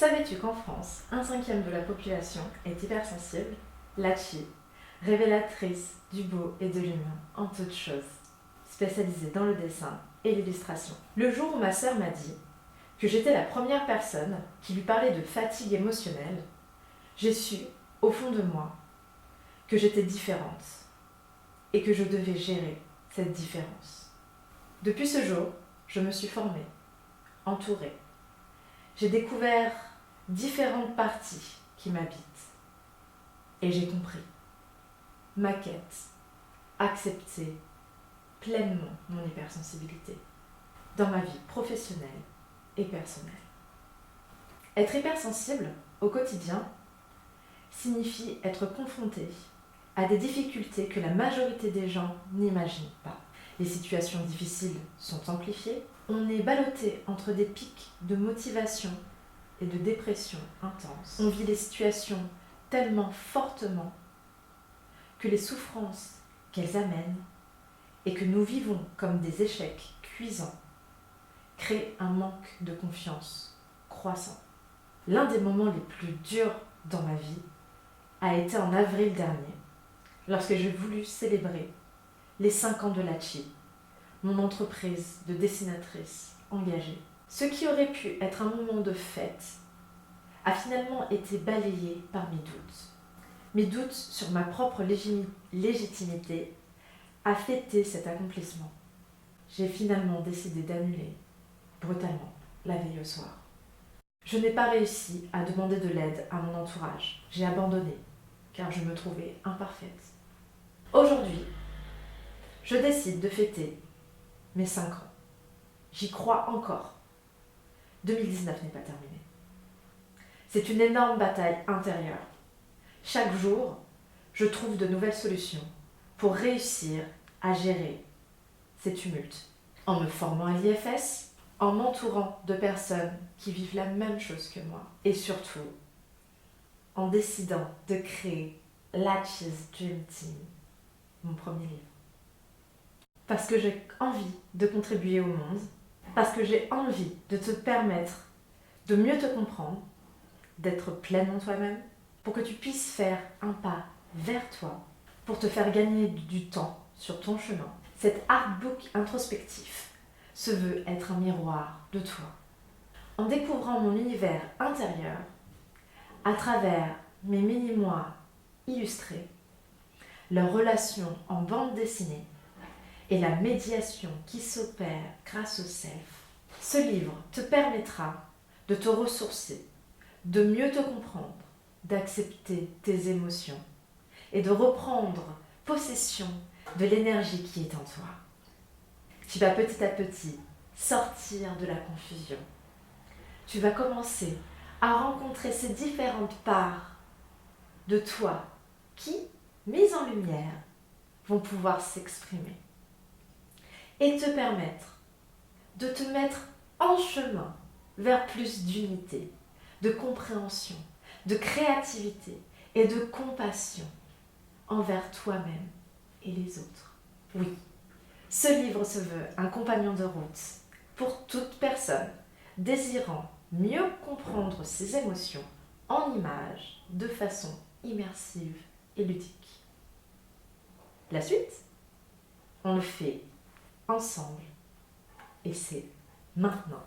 Savais-tu qu'en France, 1/5 de la population est hypersensible? Lachi, révélatrice du beau et de l'humain en toutes choses, spécialisée dans le dessin et l'illustration. Le jour où ma sœur m'a dit que j'étais la première personne qui lui parlait de fatigue émotionnelle, j'ai su, au fond de moi, que j'étais différente et que je devais gérer cette différence. Depuis ce jour, je me suis formée, entourée. J'ai découvert différentes parties qui m'habitent et j'ai compris ma quête, accepter pleinement mon hypersensibilité dans ma vie professionnelle et personnelle. Être hypersensible au quotidien signifie être confronté à des difficultés que la majorité des gens n'imaginent pas. Les situations difficiles sont amplifiées, on est ballotté entre des pics de motivation et de dépression intense. On vit les situations tellement fortement que les souffrances qu'elles amènent et que nous vivons comme des échecs cuisants créent un manque de confiance croissant. L'un des moments les plus durs dans ma vie a été en avril dernier, lorsque j'ai voulu célébrer les 5 ans de Lachi, mon entreprise de dessinatrice engagée. Ce qui aurait pu être un moment de fête a finalement été balayé par mes doutes. Mes doutes sur ma propre légitimité à fêter cet accomplissement. J'ai finalement décidé d'annuler brutalement la veille au soir. Je n'ai pas réussi à demander de l'aide à mon entourage. J'ai abandonné car je me trouvais imparfaite. Aujourd'hui, je décide de fêter mes 5 ans. J'y crois encore. 2019 n'est pas terminé. C'est une énorme bataille intérieure. Chaque jour, je trouve de nouvelles solutions pour réussir à gérer ces tumultes. En me formant à l'IFS, en m'entourant de personnes qui vivent la même chose que moi. Et surtout, en décidant de créer Lachi's Dream Team, mon premier livre. Parce que j'ai envie de contribuer au monde, parce que j'ai envie de te permettre de mieux te comprendre, d'être pleinement toi-même, pour que tu puisses faire un pas vers toi, pour te faire gagner du temps sur ton chemin. Cet artbook introspectif se veut être un miroir de toi. En découvrant mon univers intérieur, à travers mes mini-mois illustrés, leurs relations en bande dessinée et la médiation qui s'opère grâce au self, ce livre te permettra de te ressourcer, de mieux te comprendre, d'accepter tes émotions et de reprendre possession de l'énergie qui est en toi. Tu vas petit à petit sortir de la confusion. Tu vas commencer à rencontrer ces différentes parts de toi qui, mises en lumière, vont pouvoir s'exprimer et te permettre de te mettre en chemin vers plus d'unité, de compréhension, de créativité et de compassion envers toi-même et les autres. Oui, ce livre se veut un compagnon de route pour toute personne désirant mieux comprendre ses émotions en images de façon immersive et ludique. La suite, on le fait ensemble et c'est maintenant.